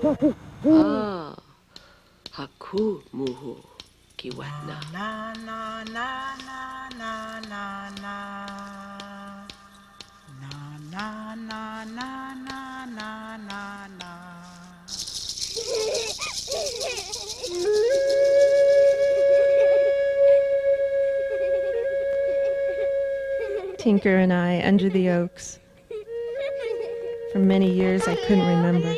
Ah, haku muhu kiwetna. Na na na na na na na. Na na na na na na na na. Tinker and I under the oaks. For many years I couldn't remember.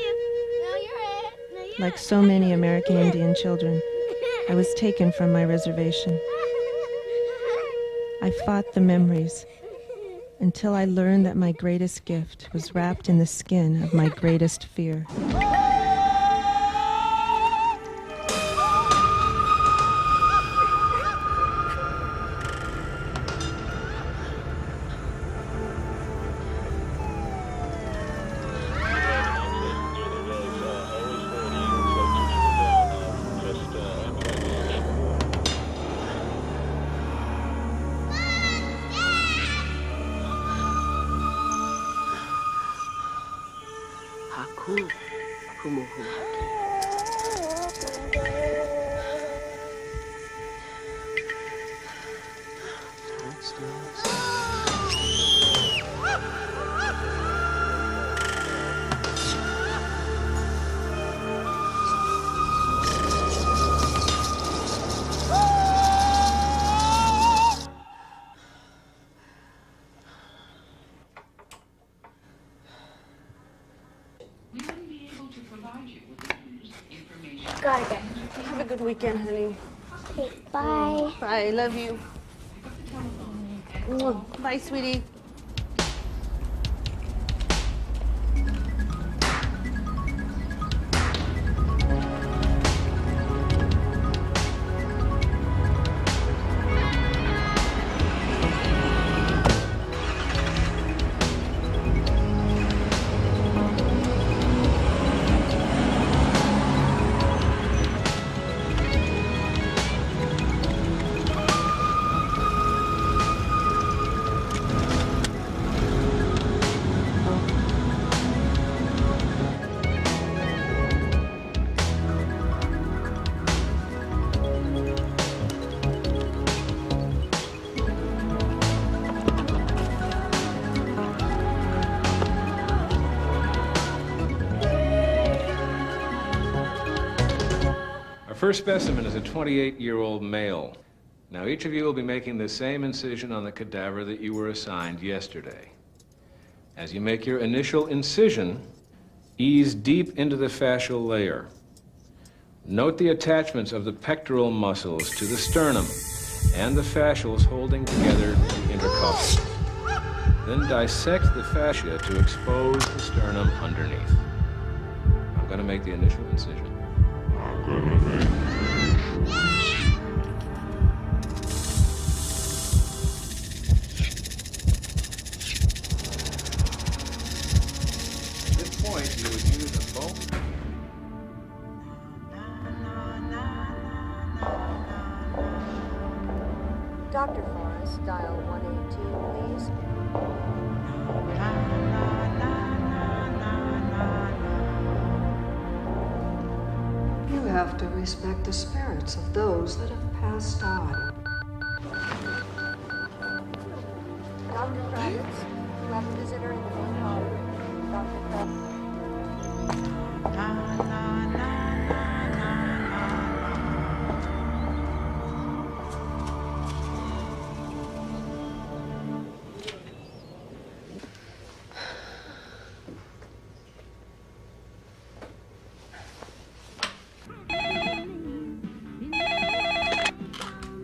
Like so many American Indian children, I was taken from my reservation. I fought the memories until I learned that my greatest gift was wrapped in the skin of my greatest fear. Haku humuhuaki. Gotta go. Have a good weekend, honey. Okay, bye. Bye, love you. Bye, sweetie. First specimen is a 28-year-old male. Now, each of you will be making the same incision on the cadaver that you were assigned yesterday. As you make your initial incision, ease deep into the fascial layer. Note the attachments of the pectoral muscles to the sternum and the fascials holding together the intercostals. Then dissect the fascia to expose the sternum underneath. I'm going to make the initial incision. At this point, you would use a bone. Dr. Forrest, dial 182, please. You have to respect the spirits of those that have passed on. Dr. Kravitz, you have a visitor in the main hall. Dr. Kravitz.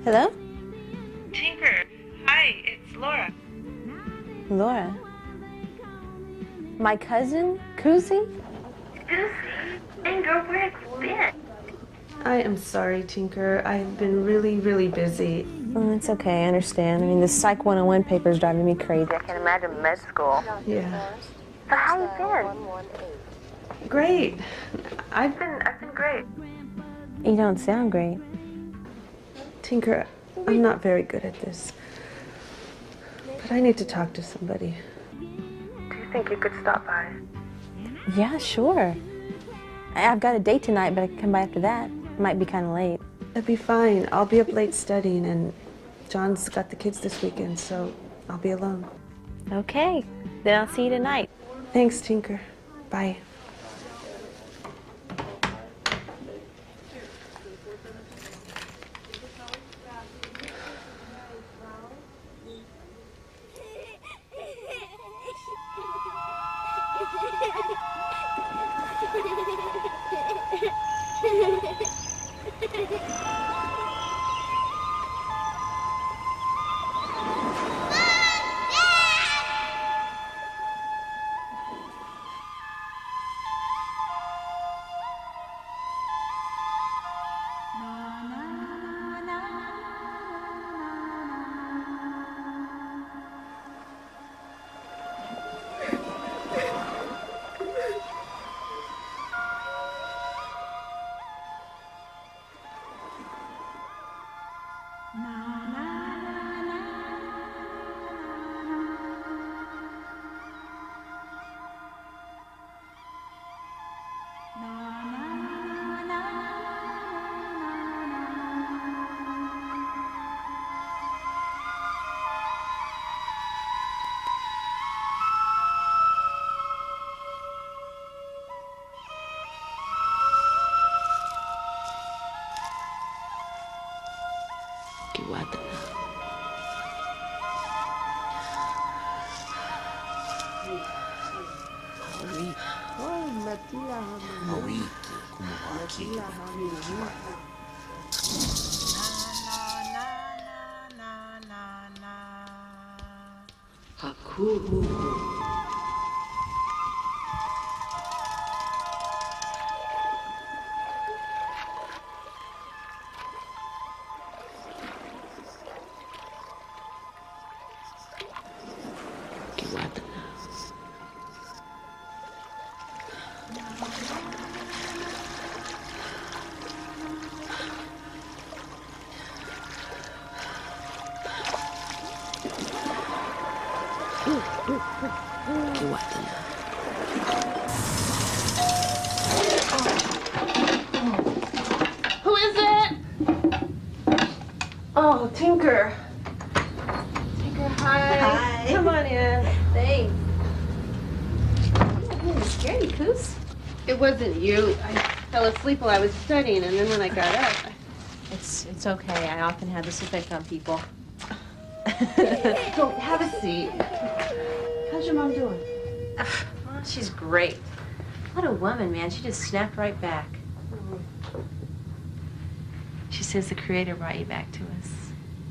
Hello? Tinker, hi, it's Laura. Laura. My cousin, Kuzi? Lucy, and girl, where have you been? I am sorry, Tinker. I've been really, really busy. Oh, it's okay, I understand. I mean, the Psych 101 paper is driving me crazy. I can't imagine med school. Yeah. So how you been? Great. I've been great. You don't sound great. Tinker, I'm not very good at this. But I need to talk to somebody. Do you think you could stop by? Yeah, sure. I've got a date tonight, but I can come by after that. It might be kind of late. That'd be fine. I'll be up late studying, and John's got the kids this weekend, so I'll be alone. Okay, then I'll see you tonight. Thanks, Tinker. Bye. Kiwatana. Mawiki kumuhaki. Haku muhu. Kiwatana. Kiwatana. Who is it? Oh, Tinker. Tinker, hi. Hi. Come on in. Thanks. You scared you, Coos? It wasn't you. I fell asleep while I was studying, and then when I got up, It's okay. I often have this effect on people. Go, have a seat. How's your mom doing? Oh, she's great. What a woman, man. She just snapped right back. She says the Creator brought you back to us.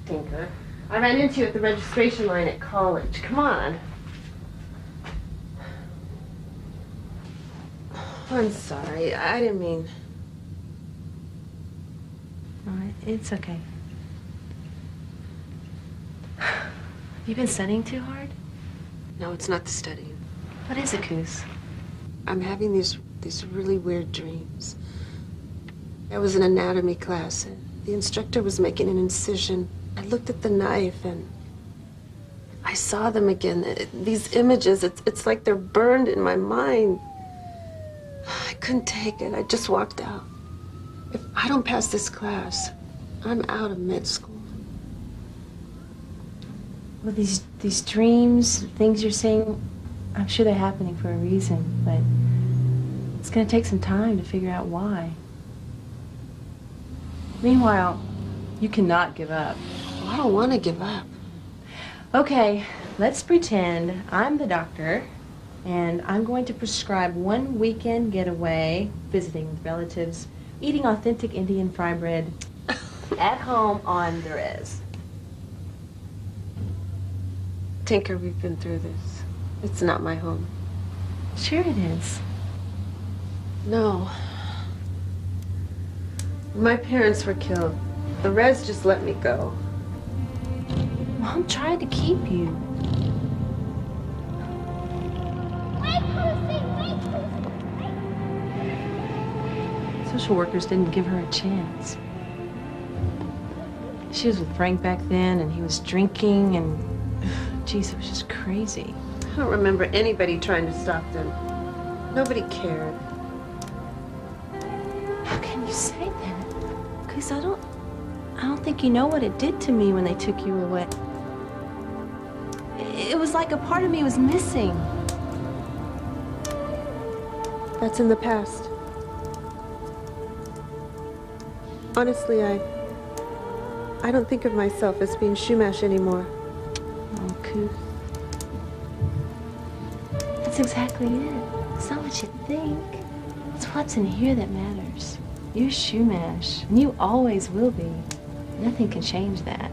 Tinker, I ran into you at the registration line at college. Come on. I'm sorry. I didn't mean. All right, it's okay. Have you been studying too hard? No, it's not the studying. What is it, Coos? I'm having these really weird dreams. I was in anatomy class, and the instructor was making an incision. I looked at the knife, and I saw them again. These images, it's like they're burned in my mind. I couldn't take it. I just walked out. If I don't pass this class, I'm out of med school. Well, these dreams, things you're seeing, I'm sure they're happening for a reason, but it's going to take some time to figure out why. Meanwhile, you cannot give up. Well, I don't want to give up. Okay, let's pretend I'm the doctor, and I'm going to prescribe one weekend getaway, visiting with relatives, eating authentic Indian fry bread at home on the res. Tinker, we've been through this. It's not my home. Sure it is. No. My parents were killed. The res just let me go. Mom tried to keep you. Social workers didn't give her a chance. She was with Frank back then, and he was drinking, and geez, it was just crazy. I don't remember anybody trying to stop them. Nobody cared. How can you say that? Because I don't think you know what it did to me when they took you away. It was like a part of me was missing. That's in the past. Honestly, I don't think of myself as being Shumash anymore. Oh, Kuth. That's exactly it. It's not what you think. It's what's in here that matters. You're Shumash, and you always will be. Nothing can change that.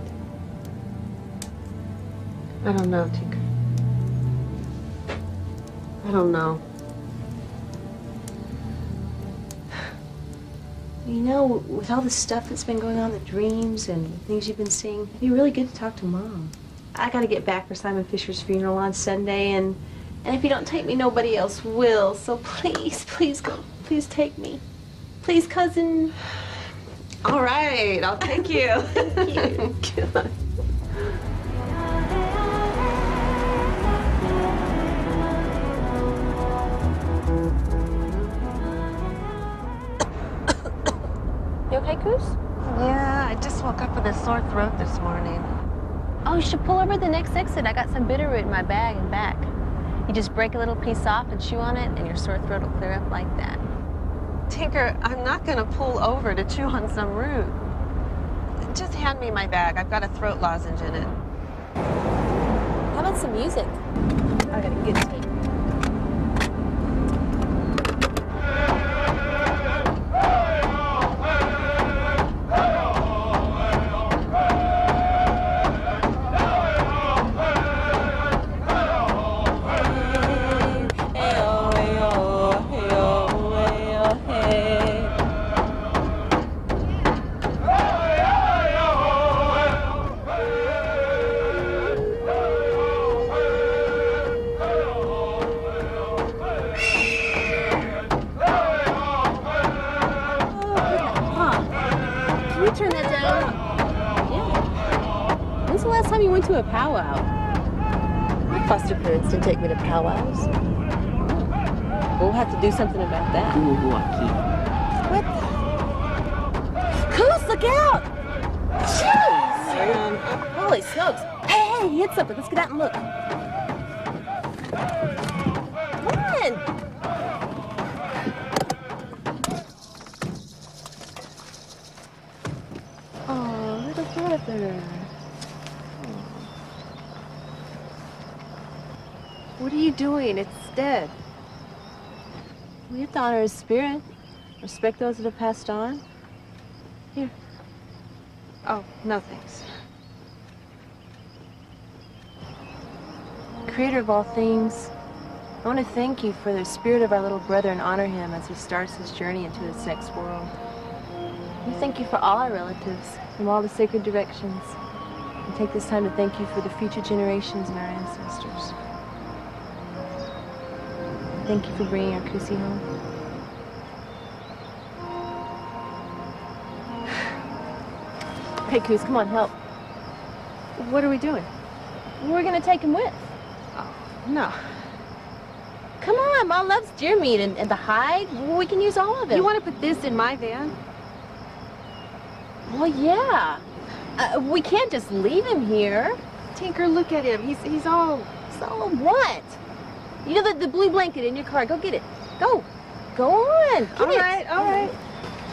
I don't know, Tinker. I don't know. You know, with all the stuff that's been going on, the dreams and things you've been seeing, it'd be really good to talk to Mom. I gotta get back for Simon Fisher's funeral on Sunday, and if you don't take me, nobody else will. So please, please go. Please take me. Please, cousin. All right, I'll take you. Thank you. God. You okay, Coos? Yeah, I just woke up with a sore throat this morning. Oh, you should pull over the next exit. I got some bitterroot in my bag and back. You just break a little piece off and chew on it, and your sore throat will clear up like that. Tinker, I'm not gonna pull over to chew on some root. Just hand me my bag. I've got a throat lozenge in it. How about some music? I got a good tape. Turn that down. Yeah. When's the last time you went to a powwow? My foster parents didn't take me to powwows. We'll have to do something about that. What the? Coos, look out! Jeez! Holy smokes. Hey, he hit something. Let's get out and look. Come on! Oh, little brother. What are you doing? It's dead. We have to honor his spirit. Respect those that have passed on. Here. Oh, no thanks. Creator of all things, I want to thank you for the spirit of our little brother and honor him as he starts his journey into this next world. We thank you for all our relatives from all the sacred directions. And take this time to thank you for the future generations and our ancestors. Thank you for bringing our Kusi home. Hey, Kus, come on, help. What are we doing? We're gonna take him with. Oh, no. Come on, Mom loves deer meat and the hide. We can use all of it. You want to put this in my van? Well, yeah. We can't just leave him here. Tinker, look at him. He's all... So what? You know the blue blanket in your car. Go get it. Go. Go on. Get All it. right, all right.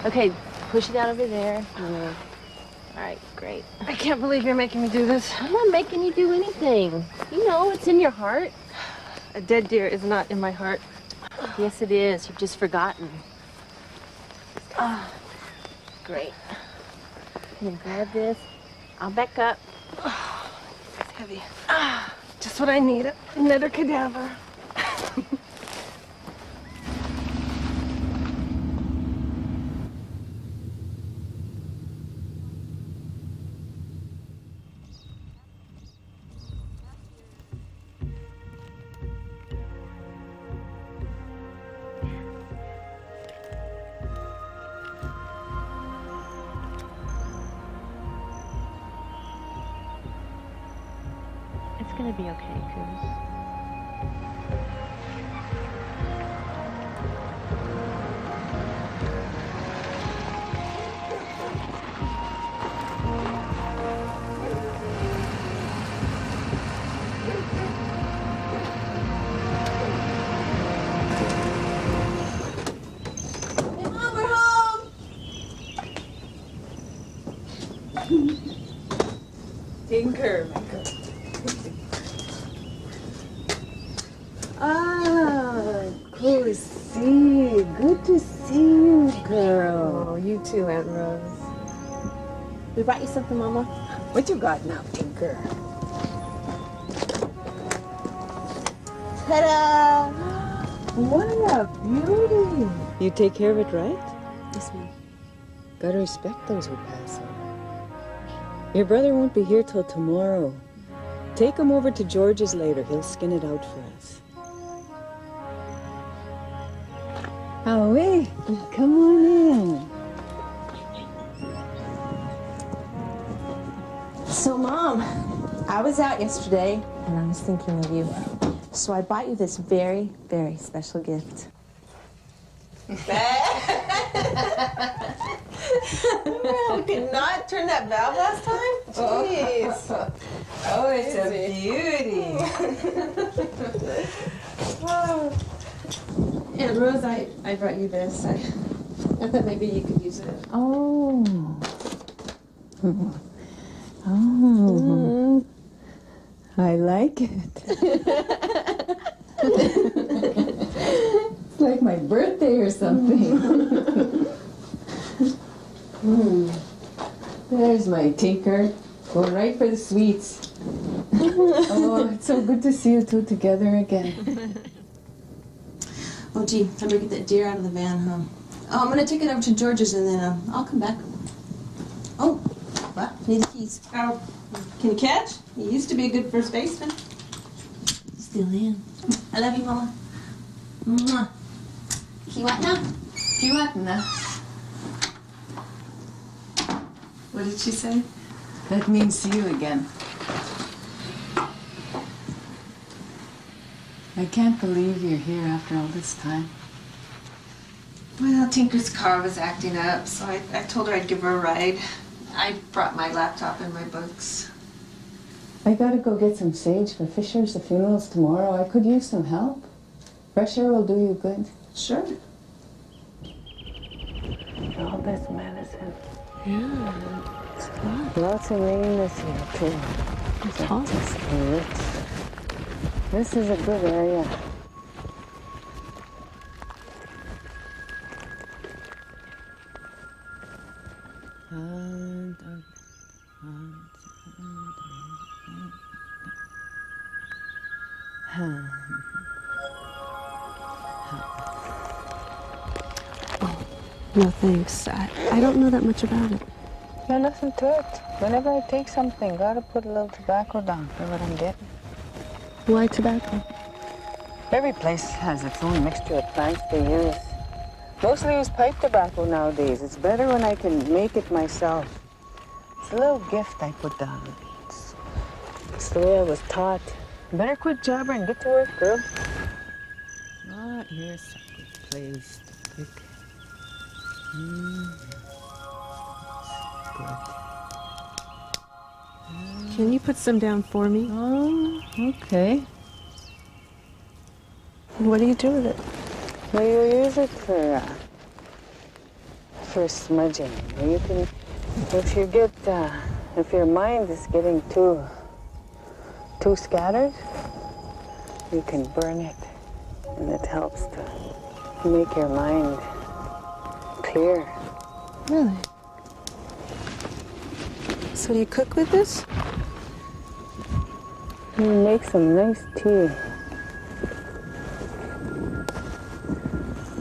Okay, push it out over there. All right, great. I can't believe you're making me do this. I'm not making you do anything. You know, it's in your heart. A dead deer is not in my heart. Yes, it is. You've just forgotten. Great. I'm gonna grab this. I'll back up. It's heavy. Just what I need. Another cadaver. It's gonna be okay, Kus. to see you. Good to see you, girl. Oh, you too, Aunt Rose. We brought you something, Mama. What you got now, Tinker? Ta-da! What a beauty. You take care of it, right? Yes, ma'am. Gotta respect those who pass on. Your brother won't be here till tomorrow. Take him over to George's later. He'll skin it out for us. Howie, come on in. So, Mom, I was out yesterday, and I was thinking of you. So I bought you this very, very special gift. Well, could not turn that valve last time? Jeez. Oh, it's a beauty. Aunt Rose, I brought you this. I thought maybe you could use it. Oh. Oh. I like it. It's like my birthday or something. There's my Tinker. Going right for the sweets. Oh, it's so good to see you two together again. Oh, gee, time to get that deer out of the van, huh? Oh, I'm gonna take it over to George's and then I'll come back. Oh, what? Need the keys. Oh, can you catch? You used to be a good first baseman. Still in. I love you, Mama. Mwah. Kiwatna? Kiwatna. What did she say? That means see you again. I can't believe you're here after all this time. Well, Tinker's car was acting up, so I told her I'd give her a ride. I brought my laptop and my books. I gotta go get some sage for Fisher's. The funeral's tomorrow. I could use some help. Fresh air will do you good. Sure. All this medicine. Yeah, it's hot. Lots of rain this year, too. It's hot. This is a good area. No thanks. I don't know that much about it. There's nothing to it. Whenever I take something, gotta put a little tobacco down for what I'm getting. Why tobacco? Every place has its own mixture of plants they use. Mostly use pipe tobacco nowadays. It's better when I can make it myself. It's a little gift I put down. It's the way I was taught. Better quit jabbering and get to work, girl. Ah, here's a good place to pick. Good. Can you put some down for me? Oh, okay. What do you do with it? Well, you use it for smudging. You can, if your mind is getting too scattered, you can burn it, and it helps to make your mind clear. Really? So do you cook with this? You make some nice tea.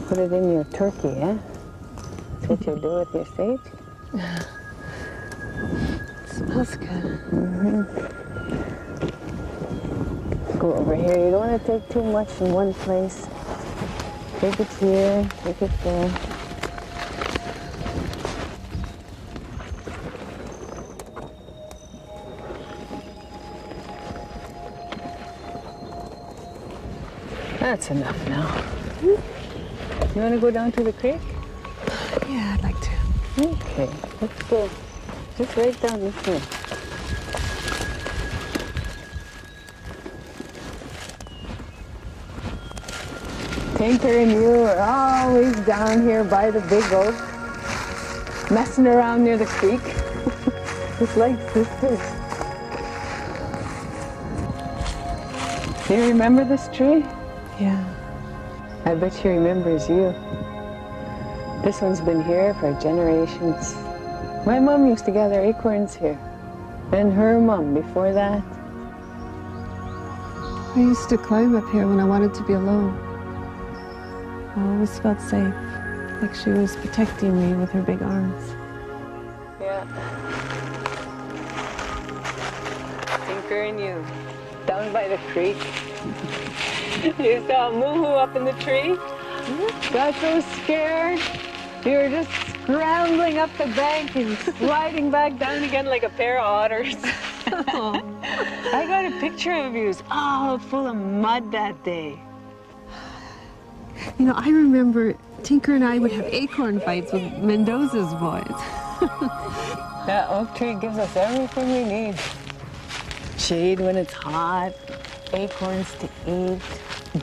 Put it in your turkey, eh? That's what you do with your sage? Smells good. Go over here. You don't want to take too much in one place. Take it here, take it there. That's enough now. You want to go down to the creek? Yeah, I'd like to. Okay, let's go. Just right down this way. Tinker and you are always down here by the big oak, messing around near the creek, just like sisters. Do you remember this tree? Yeah. I bet she remembers you. This one's been here for generations. My mom used to gather acorns here. And her mom before that. I used to climb up here when I wanted to be alone. I always felt safe, like she was protecting me with her big arms. Yeah. Tinker and you, down by the creek. You saw Moo-Hoo up in the tree? Got so scared. You were just scrambling up the bank and sliding back down again like a pair of otters. I got a picture of you all full of mud that day. You know, I remember Tinker and I would have acorn fights with Mendoza's boys. That oak tree gives us everything we need. Shade when it's hot, acorns to eat,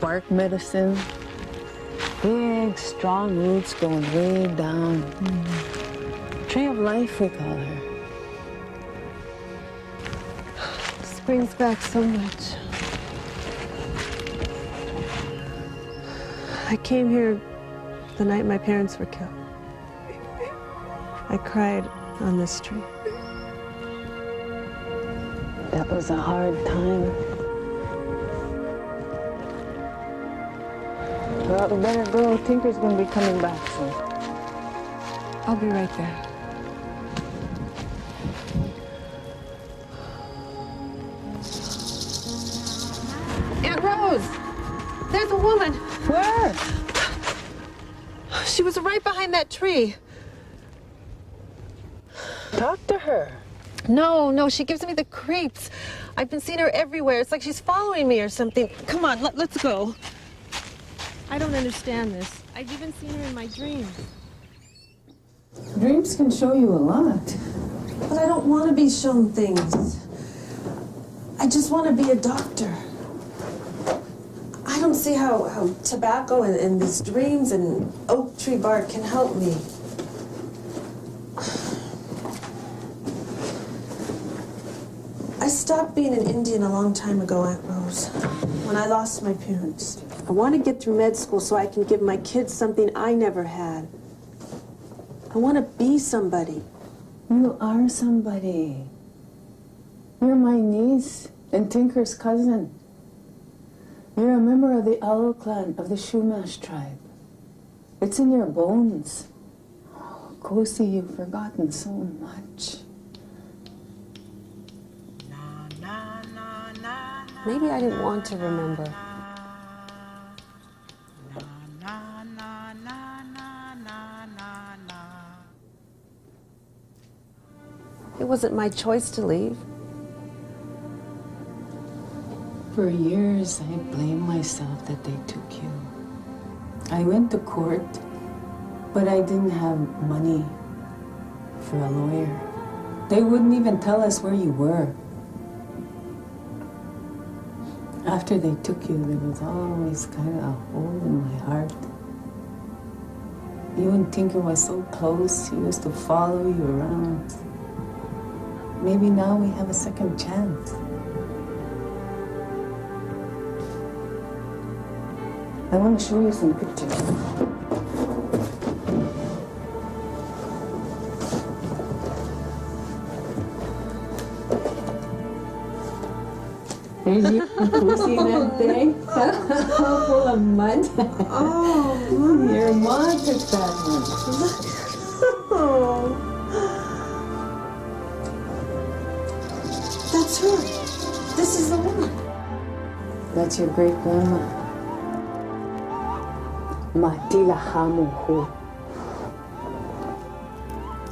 bark medicine. Big, strong roots going way down. Tree of life, we call her. This brings back so much. I came here the night my parents were killed. I cried on this tree. That was a hard time. Well, we better go. Tinker's gonna be coming back soon. I'll be right there. Aunt Rose! There's a woman! Where? She was right behind that tree. Talk to her. No, she gives me the creeps. I've been seeing her everywhere. It's like she's following me or something. Come on, let's go. I don't understand this. I've even seen her in my dreams. Dreams can show you a lot. But I don't want to be shown things. I just want to be a doctor. I don't see how tobacco and these dreams and oak tree bark can help me. I stopped being an Indian a long time ago, Aunt Rose, when I lost my parents. I want to get through med school so I can give my kids something I never had. I want to be somebody. You are somebody. You're my niece and Tinker's cousin. You're a member of the Owl clan of the Chumash tribe. It's in your bones. Oh, Kosi, you've forgotten so much. Maybe I didn't want to remember. It wasn't my choice to leave. For years, I blamed myself that they took you. I went to court, but I didn't have money for a lawyer. They wouldn't even tell us where you were. After they took you, there was always kind of a hole in my heart. You and Tinker were so close, he used to follow you around. Maybe now we have a second chance. I want to show you some pictures. There's you pussy that day. Full of mud. Oh, your mom took that one. Oh. That's her. This is the woman. That's your great grandma. Matila Hamuhu.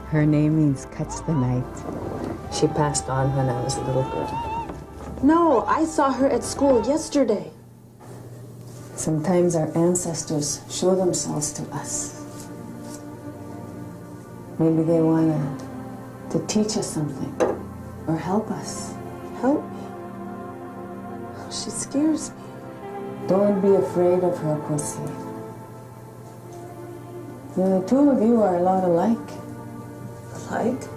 Her name means catch the night. She passed on when I was a little girl. No, I saw her at school yesterday. Sometimes our ancestors show themselves to us. Maybe they want to teach us something or help us. Help me. She scares me. Don't be afraid of her, Pussy. The two of you are a lot alike. Like?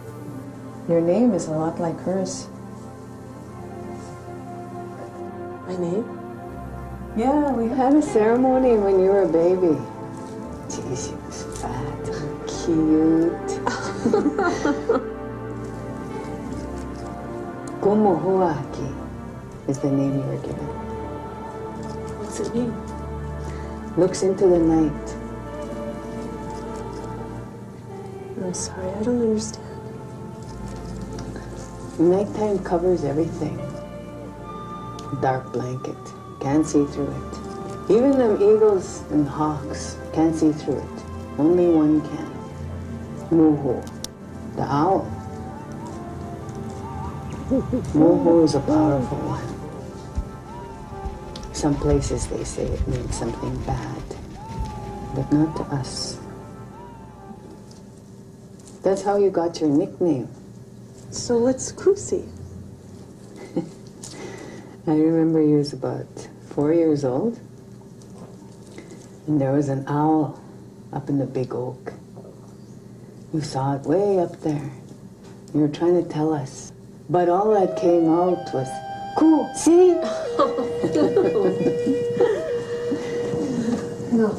Your name is a lot like hers. My name? Yeah, we had a ceremony when you were a baby. Gee, she was fat and cute. Kumuhuaki is the name you were given. What's it mean? Looks into the night. I'm sorry, I don't understand. Nighttime covers everything. Dark blanket. Can't see through it. Even them eagles and hawks can't see through it. Only one can. Muhu, the owl. Muhu is a powerful one. Some places they say it means something bad, but not to us. That's how you got your nickname. So what's Kusi? I remember you was about 4 years old, and there was an owl up in the big oak. You saw it way up there. You were trying to tell us, but all that came out was, "Cool, see?" No.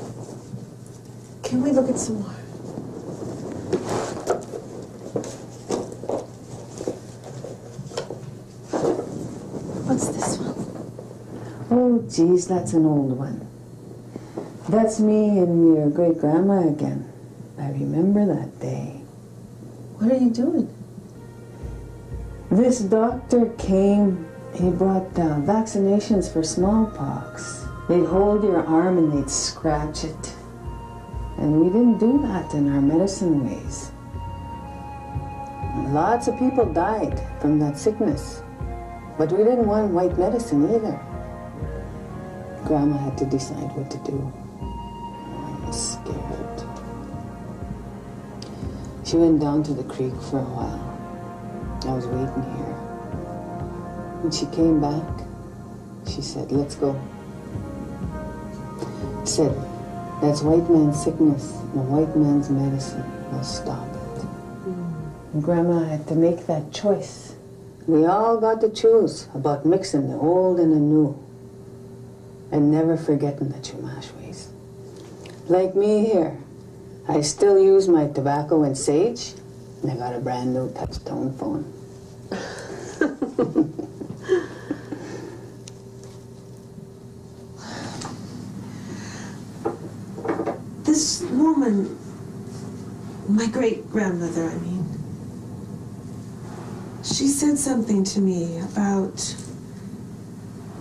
Can we look at some more? What's this one? Oh, geez, that's an old one. That's me and your great-grandma again. I remember that day. What are you doing? This doctor came, he brought vaccinations for smallpox. They'd hold your arm and they'd scratch it. And we didn't do that in our medicine ways. Lots of people died from that sickness. But we didn't want white medicine either. Grandma had to decide what to do. I was scared. She went down to the creek for a while. I was waiting here. When she came back, she said, "Let's go." Said, "That's white man's sickness and white man's medicine will stop it." And Grandma had to make that choice. We all got to choose about mixing the old and the new and never forgetting the Chumash ways. Like me here, I still use my tobacco and sage, and I got a brand new touch-tone phone. This woman, my great-grandmother, I mean, she said something to me about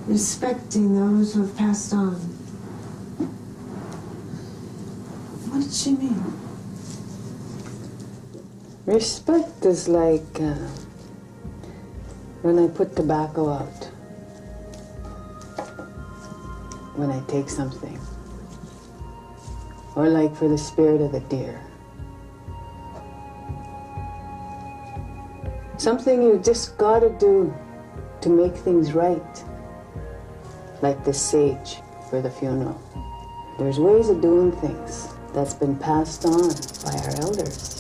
respecting those who have passed on. What did she mean? Respect is like when I put tobacco out, when I take something, or like for the spirit of the deer. Something you just gotta do to make things right. Like the sage for the funeral. There's ways of doing things that's been passed on by our elders.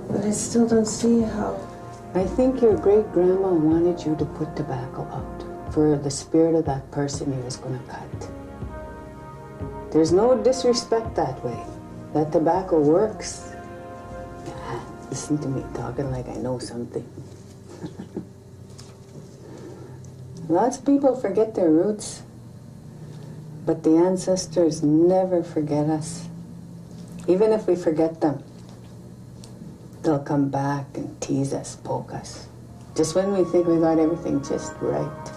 But I still don't see how. I think your great-grandma wanted you to put tobacco out for the spirit of that person he was gonna cut. There's no disrespect that way. That tobacco works. Listen to me talking like I know something. Lots of people forget their roots, but the ancestors never forget us. Even if we forget them, they'll come back and tease us, poke us, just when we think we got everything just right.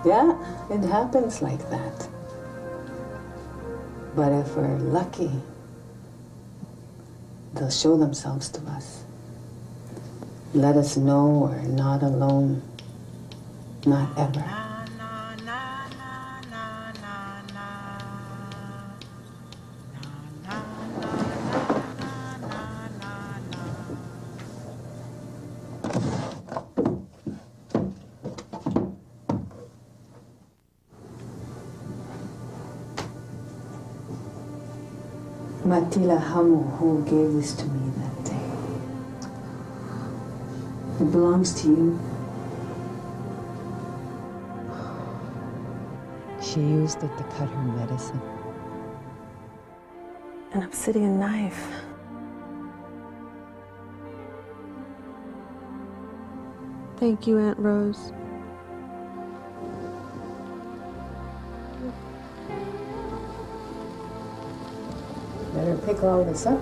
Yeah, it happens like that. But if we're lucky, they'll show themselves to us. Let us know we're not alone. Not ever. Matila Hamu, who gave this to me that day. It belongs to you. She used it to cut her medicine. An obsidian knife. Thank you, Aunt Rose. Better pick all this up.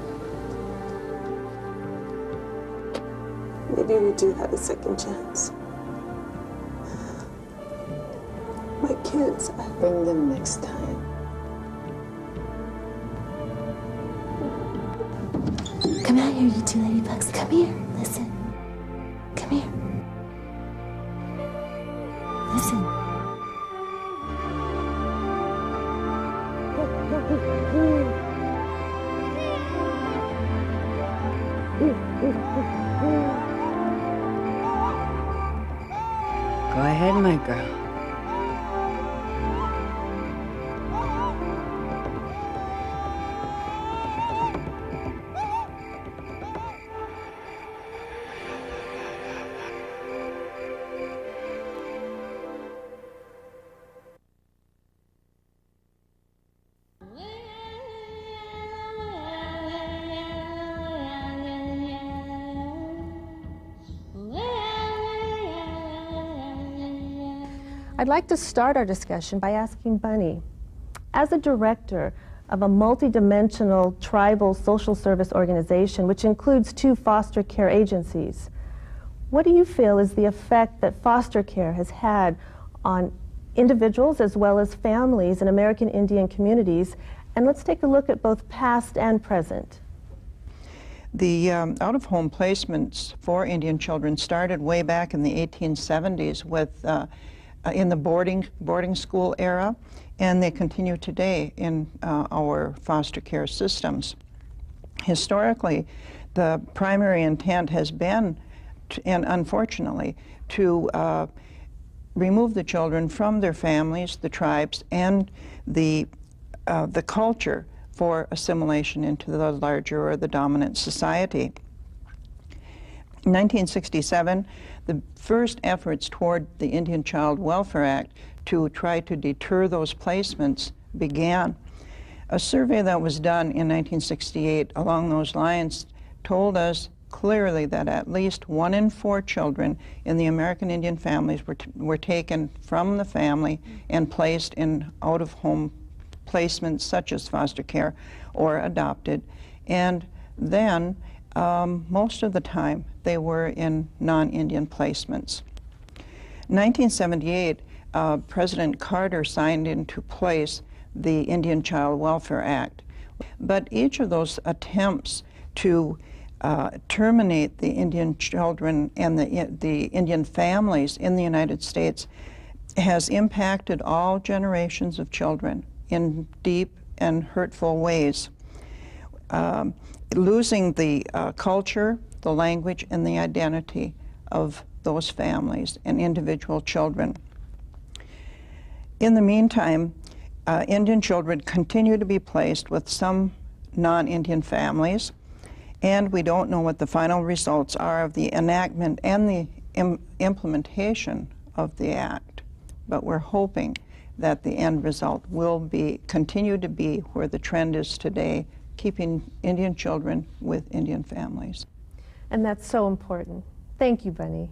Maybe we do have a second chance. My kids. Bring them next time. Come out here, you two ladybugs. Come here. Listen. Come here. Listen. Go ahead, my girl. I'd like to start our discussion by asking Bunny, as a director of a multidimensional tribal social service organization, which includes 2 foster care agencies, what do you feel is the effect that foster care has had on individuals as well as families in American Indian communities? And let's take a look at both past and present. The out-of-home placements for Indian children started way back in the 1870s with in the boarding school era, and they continue today in our foster care systems. Historically, the primary intent has been, and unfortunately, to remove the children from their families, the tribes, and the culture for assimilation into the larger or the dominant society. In 1967, the first efforts toward the Indian Child Welfare Act to try to deter those placements began. A survey that was done in 1968 along those lines told us clearly that at least 1 in 4 children in the American Indian families were taken from the family and placed in out-of-home placements such as foster care or adopted. And then most of the time they were in non-Indian placements. In 1978, President Carter signed into place the Indian Child Welfare Act. But each of those attempts to terminate the Indian children and the Indian families in the United States has impacted all generations of children in deep and hurtful ways. Losing the culture, the language, and the identity of those families and individual children. In the meantime, Indian children continue to be placed with some non-Indian families, and we don't know what the final results are of the enactment and the implementation of the act, but we're hoping that the end result will continue to be where the trend is today, keeping Indian children with Indian families. And that's so important. Thank you, Bunny.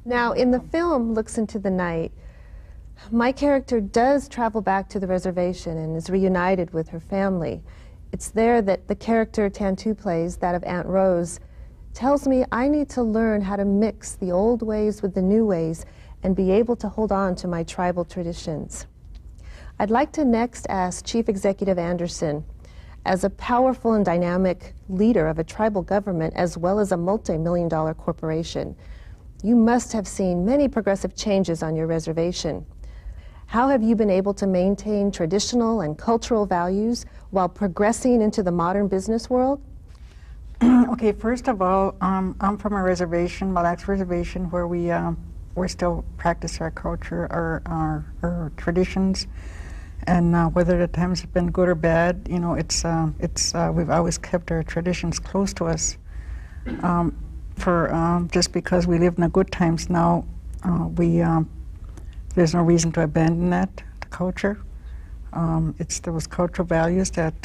Now, in the film Looks Into the Night, my character does travel back to the reservation and is reunited with her family. It's there that the character Tantu plays, that of Aunt Rose, tells me I need to learn how to mix the old ways with the new ways and be able to hold on to my tribal traditions. I'd like to next ask Chief Executive Anderson, as a powerful and dynamic leader of a tribal government as well as a multi-million-dollar corporation, you must have seen many progressive changes on your reservation. How have you been able to maintain traditional and cultural values while progressing into the modern business world? Okay, first of all, I'm from a reservation, Mille Lacs Reservation, where we still practice our culture, our traditions. And whether the times have been good or bad, you know, we've always kept our traditions close to us. Just because we live in the good times now, there's no reason to abandon that. the culture. It's those cultural values that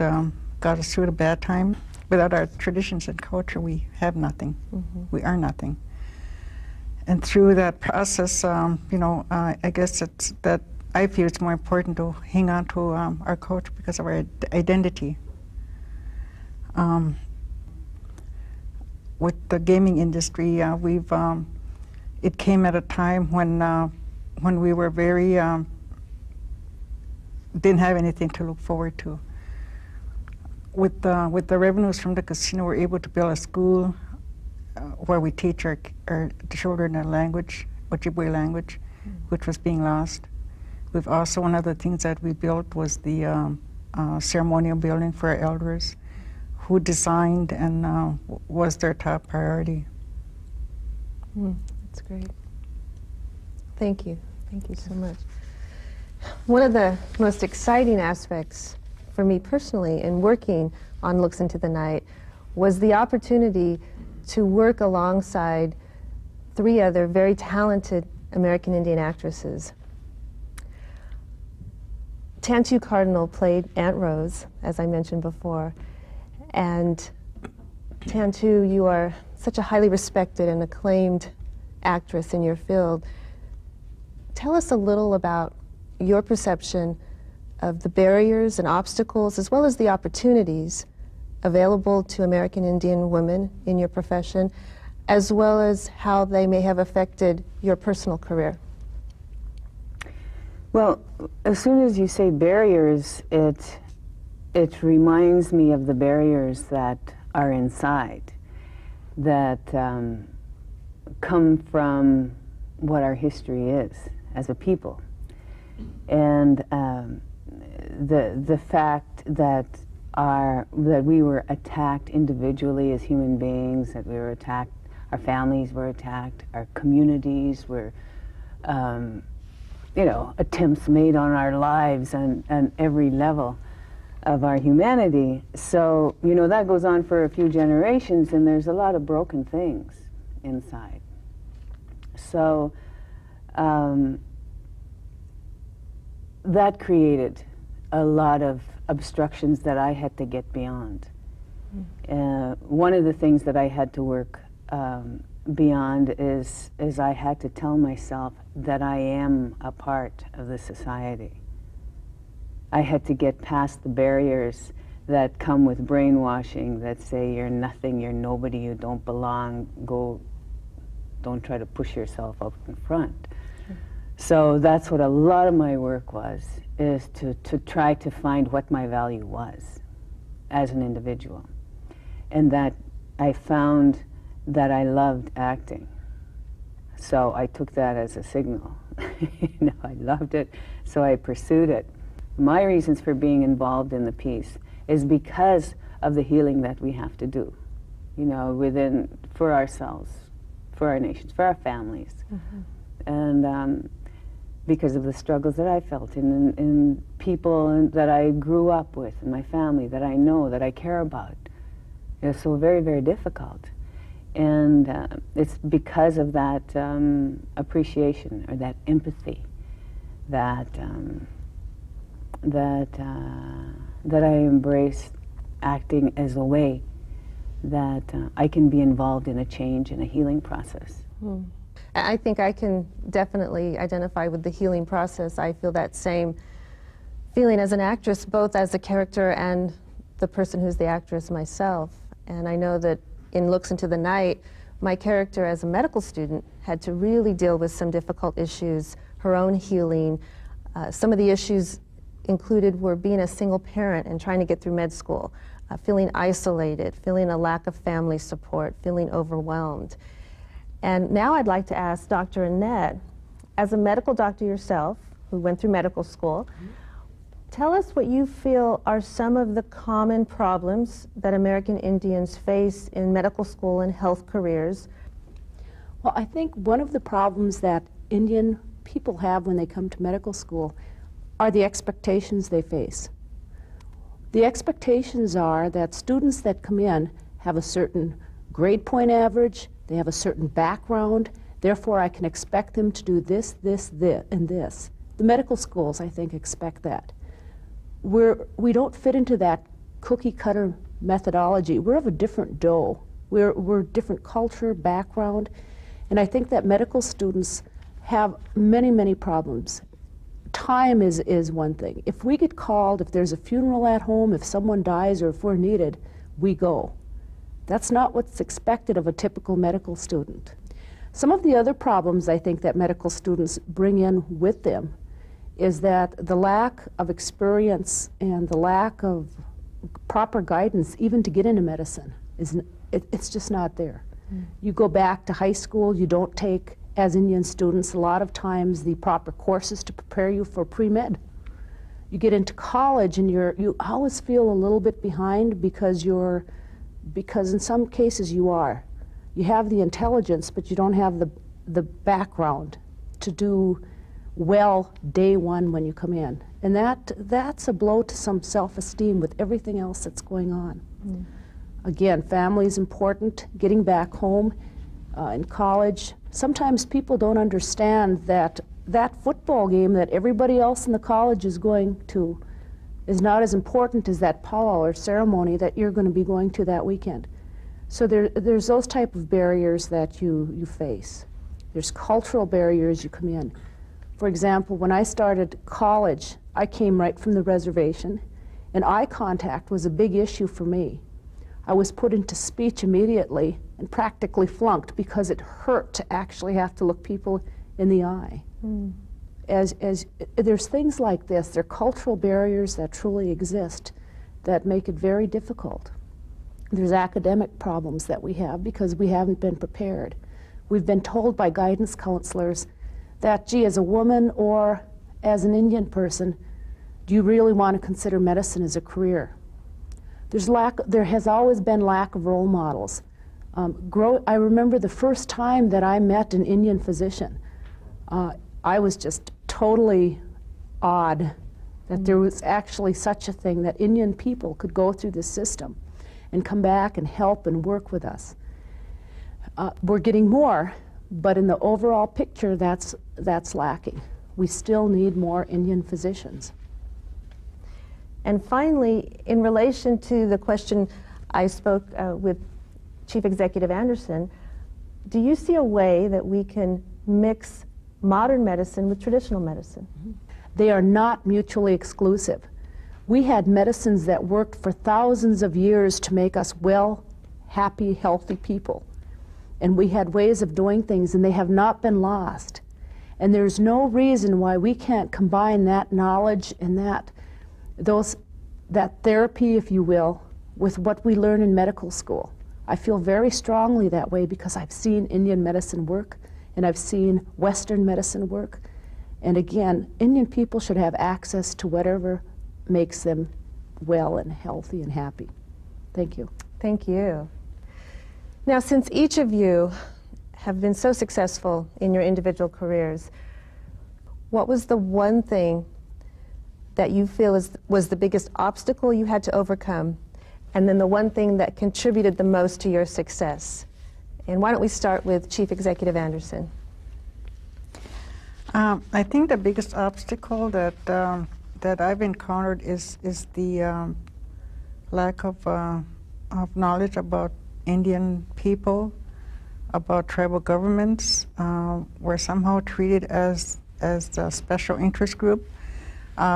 got us through the bad time. Without our traditions and culture, we have nothing. We are nothing. And through that process, you know, I guess it's that I feel it's more important to hang on to our culture because of our identity. With the gaming industry, it came at a time when we were very didn't have anything to look forward to. With the revenues from the casino, we're able to build a school where we teach our children a language, Ojibwe language, which was being lost. We've also, one of the things that we built was the ceremonial building for our elders, who designed and was their top priority. That's great. Thank you. Thank you so much. One of the most exciting aspects for me personally in working on Looks Into the Night was the opportunity to work alongside 3 other very talented American Indian actresses. Tantoo Cardinal played Aunt Rose, as I mentioned before, and Tantoo, you are such a highly respected and acclaimed actress in your field. Tell us a little about your perception of the barriers and obstacles, as well as the opportunities available to American Indian women in your profession, as well as how they may have affected your personal career. Well, as soon as you say barriers, it reminds me of the barriers that are inside, that come from what our history is as a people. And the fact that we were attacked individually as human beings, that we were attacked, our families were attacked, our communities were, you know, attempts made on our lives and every level of our humanity. So, you know, that goes on for a few generations, and there's a lot of broken things inside. So, that created a lot of obstructions that I had to get beyond. One of the things that I had to work beyond is I had to tell myself that I am a part of the society. I had to get past the barriers that come with brainwashing that say you're nothing, you're nobody, you don't belong, don't try to push yourself up in front. So that's what a lot of my work was, is to try to find what my value was as an individual. And that I found that I loved acting. So I took that as a signal. You know, I loved it, so I pursued it. My reasons for being involved in the piece is because of the healing that we have to do, you know, for ourselves, for our nations, for our families. And because of the struggles that I felt in people that I grew up with, in my family, that I know, that I care about. It was so very, very difficult. And it's because of that appreciation or that empathy that I embrace acting as a way that I can be involved in a change and a healing process. I think I can definitely identify with the healing process. I feel that same feeling as an actress, both as a character and the person who's the actress myself. And I know that in Looks Into the Night, my character as a medical student had to really deal with some difficult issues, her own healing. Some of the issues included were being a single parent and trying to get through med school, feeling isolated, feeling a lack of family support, feeling overwhelmed. And now I'd like to ask Dr. Annette, as a medical doctor yourself, who went through medical school, tell us what you feel are some of the common problems that American Indians face in medical school and health careers. Well, I think one of the problems that Indian people have when they come to medical school are the expectations they face. The expectations are that students that come in have a certain grade point average, they have a certain background, therefore I can expect them to do this, this, and this. The medical schools, I think, expect that. We don't fit into that cookie-cutter methodology. We're of a different dough. We're different culture, background, and I think that medical students have many, many problems. Time is one thing. If we get called, if there's a funeral at home, if someone dies, or if we're needed, we go. That's not what's expected of a typical medical student. Some of the other problems I think that medical students bring in with them is that the lack of experience and the lack of proper guidance even to get into medicine it's just not there. You go back to high school, you don't take, as Indian students, a lot of times the proper courses to prepare you for pre-med. You get into college and you always feel a little bit behind because in some cases you are. You have the intelligence, but you don't have the background to do well day one when you come in. And that's a blow to some self-esteem with everything else that's going on. Again, family is important, getting back home in college. Sometimes people don't understand that football game that everybody else in the college is going to is not as important as that powwow or ceremony that you're going to be going to that weekend. So there's those type of barriers that you face. There's cultural barriers you come in. For example, when I started college, I came right from the reservation, and eye contact was a big issue for me. I was put into speech immediately and practically flunked because it hurt to actually have to look people in the eye. As there's things like this, there are cultural barriers that truly exist that make it very difficult. There's academic problems that we have because we haven't been prepared. We've been told by guidance counselors that, gee, as a woman or as an Indian person, do you really want to consider medicine as a career? There has always been lack of role models. I remember the first time that I met an Indian physician. I was just totally awed that there was actually such a thing, that Indian people could go through this system and come back and help and work with us. We're getting more, but in the overall picture, that's lacking. We still need more Indian physicians. And finally, in relation to the question I spoke with Chief Executive Anderson, do you see a way that we can mix modern medicine with traditional medicine? They are not mutually exclusive. We had medicines that worked for thousands of years to make us well, happy, healthy people. And we had ways of doing things, and they have not been lost. And there's no reason why we can't combine that knowledge and that therapy, if you will, with what we learn in medical school. I feel very strongly that way because I've seen Indian medicine work and I've seen Western medicine work. And again, Indian people should have access to whatever makes them well and healthy and happy. Thank you. Thank you. Now, since each of you have been so successful in your individual careers, what was the one thing that you feel was the biggest obstacle you had to overcome, and then the one thing that contributed the most to your success? And why don't we start with Chief Executive Anderson? I think the biggest obstacle that I've encountered is the lack of knowledge about Indian people, about tribal governments. We're somehow treated as a special interest group.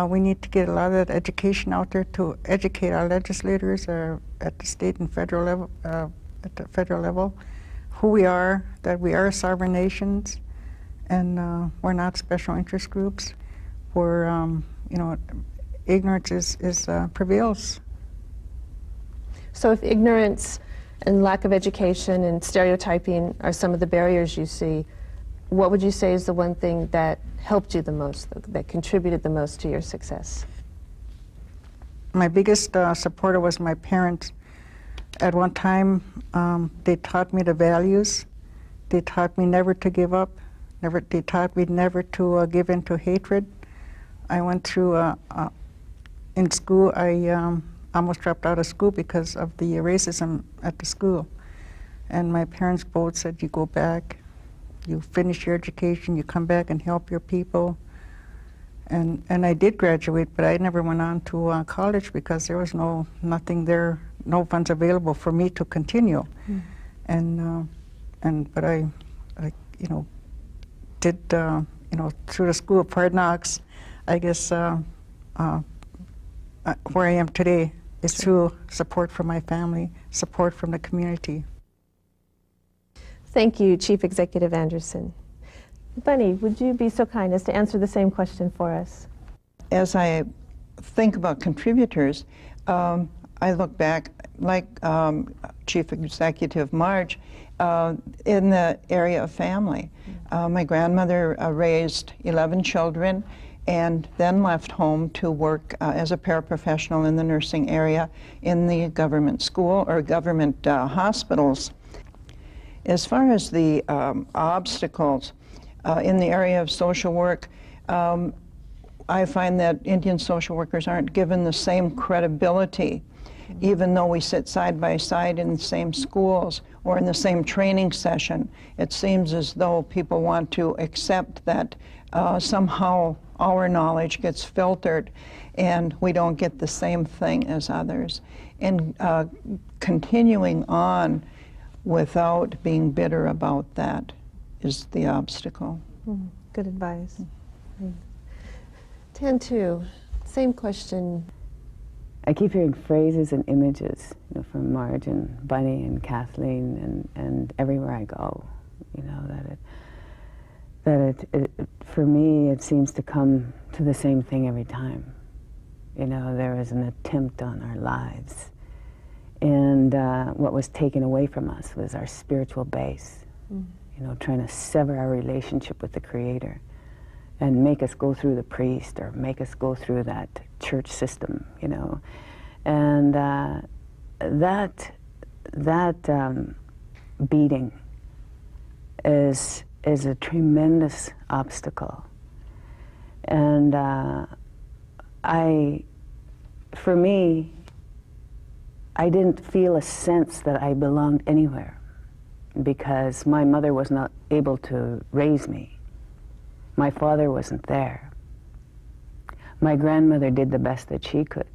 We need to get a lot of that education out there to educate our legislators at the state and federal level, who we are, that we are sovereign nations, and we're not special interest groups. We're, ignorance prevails. So if ignorance and lack of education and stereotyping are some of the barriers you see, what would you say is the one thing that helped you the most, that contributed the most to your success? My biggest supporter was my parents. At one time, they taught me the values. They taught me never to give up. They taught me never to give in to hatred. I went through, in school, I almost dropped out of school because of the racism at the school. And my parents both said, you go back, you finish your education, you come back and help your people. And I did graduate, but I never went on to college because there was nothing there, no funds available for me to continue. But I did, through the School of Hard Knocks, I guess where I am today is through support from my family, support from the community. Thank you, Chief Executive Anderson. Bunny, would you be so kind as to answer the same question for us? As I think about contributors, I look back, like Chief Executive Marge, in the area of family. My grandmother raised 11 children and then left home to work as a paraprofessional in the nursing area in the government school or government hospitals. As far as the obstacles in the area of social work, I find that Indian social workers aren't given the same credibility, even though we sit side by side in the same schools or in the same training session. It seems as though people want to accept that somehow our knowledge gets filtered and we don't get the same thing as others. And continuing on without being bitter about that is the obstacle. Good advice. Tantu, same question. I keep hearing phrases and images, from Marge and Bunny and Kathleen and everywhere I go, that it for me it seems to come to the same thing every time. There is an attempt on our lives, and what was taken away from us was our spiritual base. Trying to sever our relationship with the Creator and make us go through the priest or make us go through that church system, and that beating is a tremendous obstacle. And for me, I didn't feel a sense that I belonged anywhere because my mother was not able to raise me. My father wasn't there. My grandmother did the best that she could.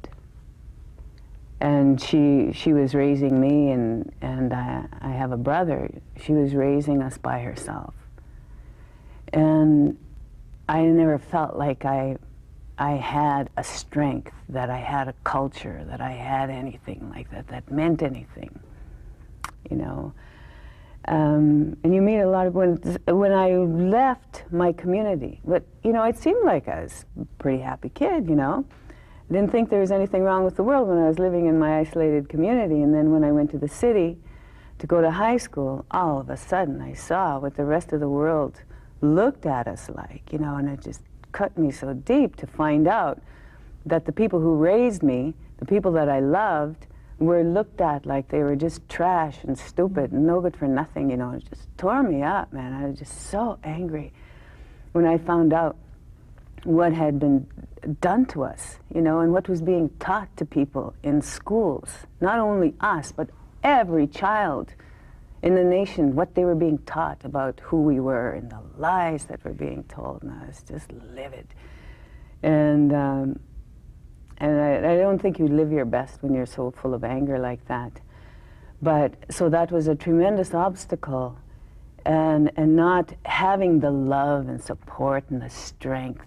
And she was raising me, and I have a brother. She was raising us by herself. And I never felt like I had a strength, that I had a culture, that I had anything like that meant anything, And you meet a lot of, when I left my community, but, it seemed like I was a pretty happy kid, I didn't think there was anything wrong with the world when I was living in my isolated community. And then when I went to the city to go to high school, all of a sudden I saw what the rest of the world looked at us like, and it just cut me so deep to find out that the people who raised me, the people that I loved, were looked at like they were just trash and stupid and no good for nothing, It just tore me up, man. I was just so angry when I found out what had been done to us, and what was being taught to people in schools. Not only us, but every child in the nation, what they were being taught about who we were and the lies that were being told. And I was just livid. And I don't think you live your best when you're so full of anger like that. But so that was a tremendous obstacle, and not having the love and support and the strength.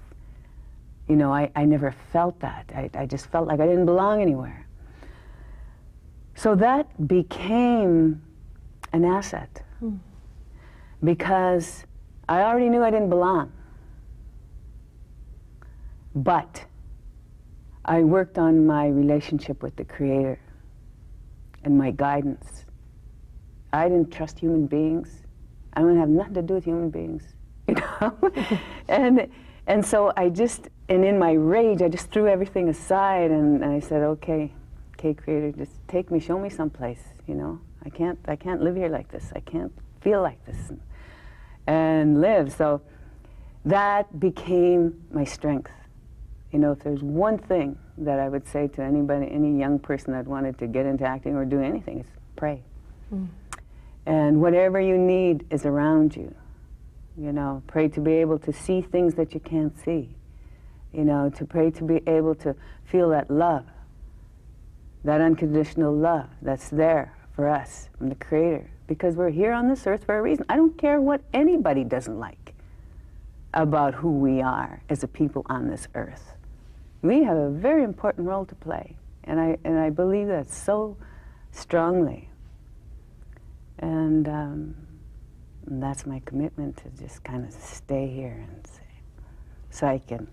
I never felt that. I just felt like I didn't belong anywhere. So that became an asset because I already knew I didn't belong. But I worked on my relationship with the Creator and my guidance. I didn't trust human beings. I don't have nothing to do with human beings, And so and in my rage, I just threw everything aside and I said, okay, Creator, just take me, show me someplace, I can't live here like this. I can't feel like this and live. So that became my strength. If there's one thing that I would say to anybody, any young person that wanted to get into acting or do anything, it's pray. And whatever you need is around you. Pray to be able to see things that you can't see. You know, to pray to be able to feel that love, that unconditional love that's there for us from the Creator. Because we're here on this earth for a reason. I don't care what anybody doesn't like about who we are as a people on this earth. We have a very important role to play, and I believe that so strongly. And that's my commitment, to just kind of stay here and say, so I can,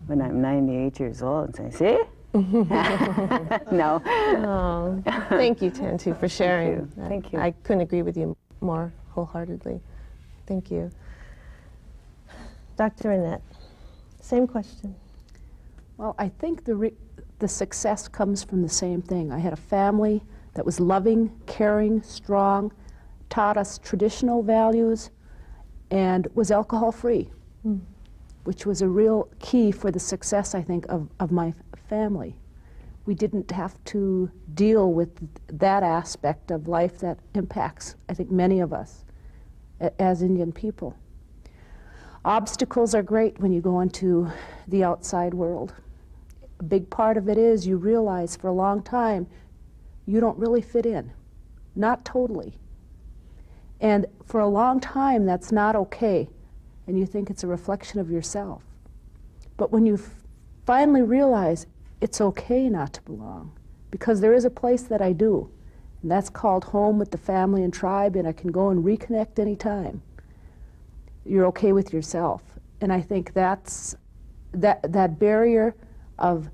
when I'm 98 years old, and say, see? No. Oh, thank you, Tantu, for sharing. Thank you. I couldn't agree with you more wholeheartedly. Thank you. Dr. Annette, same question. Well, I think the success comes from the same thing. I had a family that was loving, caring, strong, taught us traditional values, and was alcohol-free, which was a real key for the success, I think, of my family. We didn't have to deal with that aspect of life that impacts, I think, many of us as Indian people. Obstacles are great when you go into the outside world. A big part of it is you realize for a long time you don't really fit in, not totally. And for a long time that's not okay, and you think it's a reflection of yourself. But when you finally realize it's okay not to belong, because there is a place that I do, and that's called home with the family and tribe, and I can go and reconnect anytime. You're okay with yourself. And I think that's that barrier of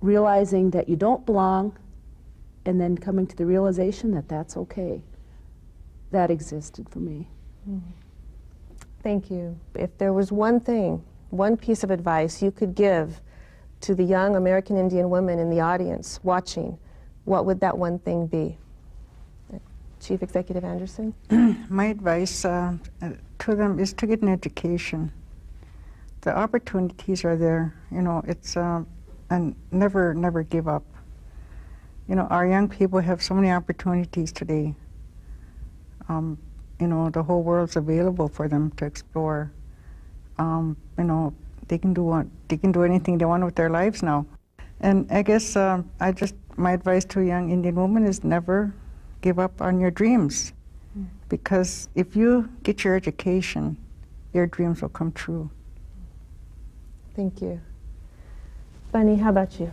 realizing that you don't belong and then coming to the realization that that's okay. That existed for me. Thank you. If there was one thing, one piece of advice you could give to the young American Indian women in the audience watching, what would that one thing be? Chief Executive Anderson? My advice to them is to get an education. The opportunities are there, you know, it's, and never give up. You know, our young people have so many opportunities today. You know, the whole world's available for them to explore. You know, they can do anything they want with their lives now. And I guess my advice to a young Indian woman is never give up on your dreams. Because if you get your education, your dreams will come true. Thank you. Bunny, how about you?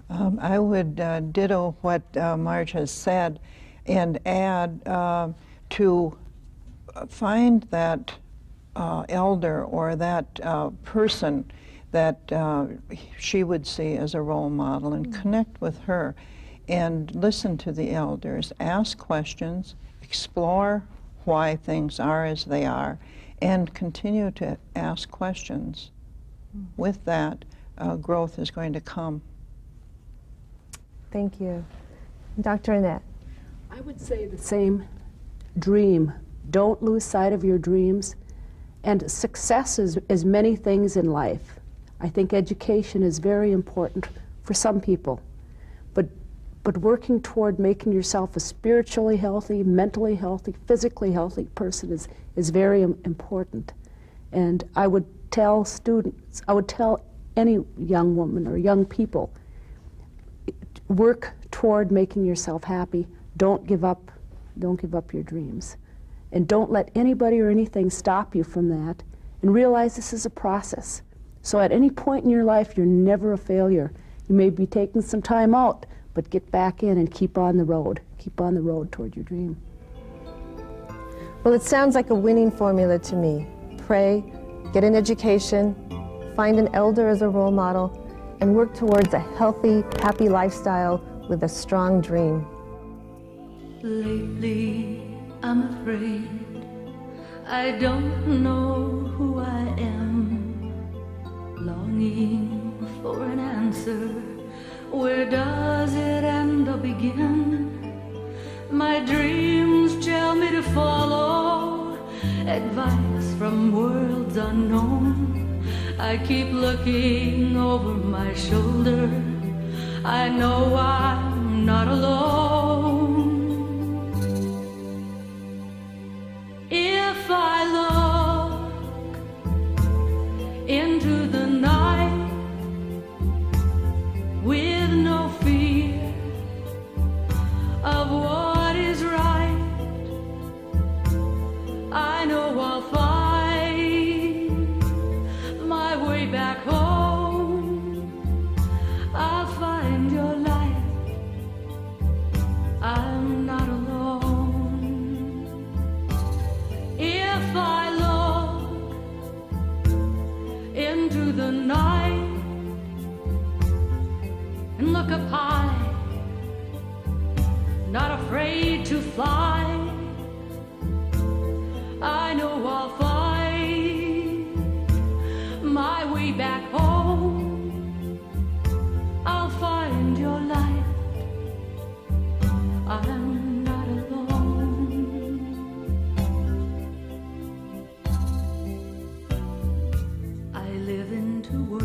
I would ditto what Marge has said and add to find that elder or that person that she would see as a role model and connect with her and listen to the elders, ask questions, explore why things are as they are, and continue to ask questions. With that, growth is going to come. Thank you. Dr. Annette? I would say the same. Dream. Don't lose sight of your dreams. And success is many things in life. I think education is very important for some people. But working toward making yourself a spiritually healthy, mentally healthy, physically healthy person is very important. And I would tell students, I would tell any young woman or young people, work toward making yourself happy. Don't give up your dreams. And don't let anybody or anything stop you from that. And realize this is a process. So at any point in your life, you're never a failure. You may be taking some time out, but get back in and keep on the road. Keep on the road toward your dream. Well, it sounds like a winning formula to me. Pray, get an education, find an elder as a role model, and work towards a healthy, happy lifestyle with a strong dream. Lately, I'm afraid I don't know who I am, longing for an answer. Where does it end or begin? My dreams tell me to follow advice from worlds unknown. I keep looking over my shoulder. I know I'm not alone. If I look into the night, back home, I'll find your light. I'm not alone. If I look into the night and look up high, not afraid to fly, I know I'll find my way back home. I'll find your light. I'm not alone. I live in two worlds.